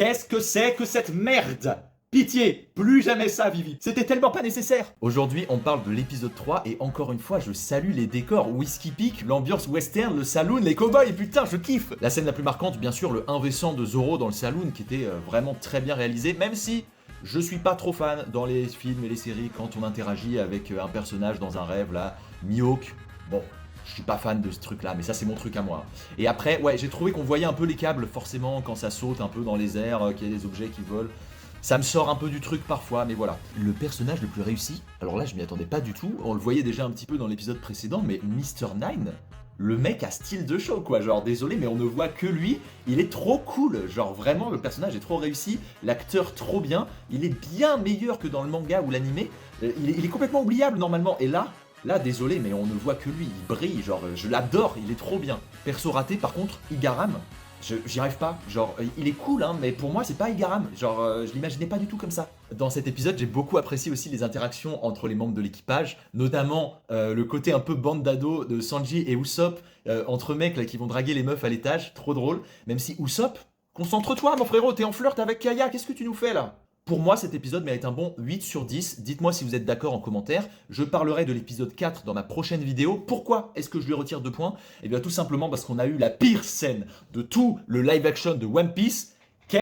Qu'est-ce que c'est que cette merde? Pitié, plus jamais ça, Vivi. C'était tellement pas nécessaire. Aujourd'hui, on parle de l'épisode 3 et encore une fois, je salue les décors. Whiskey Peak, l'ambiance western, le saloon, les cowboys, putain, je kiffe. La scène la plus marquante, bien sûr, le 1v100 de Zoro dans le saloon qui était vraiment très bien réalisé, même si je suis pas trop fan dans les films et les séries quand on interagit avec un personnage dans un rêve, là, Mihawk. Bon, je suis pas fan de ce truc là, mais ça c'est mon truc à moi. Et après, ouais, j'ai trouvé qu'on voyait un peu les câbles forcément quand ça saute un peu dans les airs, qu'il y a des objets qui volent. Ça me sort un peu du truc parfois, mais voilà. Le personnage le plus réussi, alors là je m'y attendais pas du tout, on le voyait déjà un petit peu dans l'épisode précédent, mais Mr. Nine, le mec a style de show quoi, genre désolé mais on ne voit que lui, il est trop cool, genre vraiment le personnage est trop réussi, l'acteur trop bien, il est bien meilleur que dans le manga ou l'animé, il est complètement oubliable normalement, et là désolé mais on ne voit que lui, il brille, genre je l'adore, il est trop bien. Perso raté par contre, Igaram, j'y arrive pas, genre il est cool hein, mais pour moi c'est pas Igaram, genre je l'imaginais pas du tout comme ça. Dans cet épisode j'ai beaucoup apprécié aussi les interactions entre les membres de l'équipage, notamment le côté un peu bande d'ados de Sanji et Usopp, entre mecs là qui vont draguer les meufs à l'étage, trop drôle, même si Usopp, concentre-toi mon frérot, t'es en flirt avec Kaya, qu'est-ce que tu nous fais là? Pour moi, cet épisode mérite un bon 8 sur 10. Dites-moi si vous êtes d'accord en commentaire. Je parlerai de l'épisode 4 dans ma prochaine vidéo. Pourquoi est-ce que je lui retire 2 points? Eh bien tout simplement parce qu'on a eu la pire scène de tout le live action de One Piece.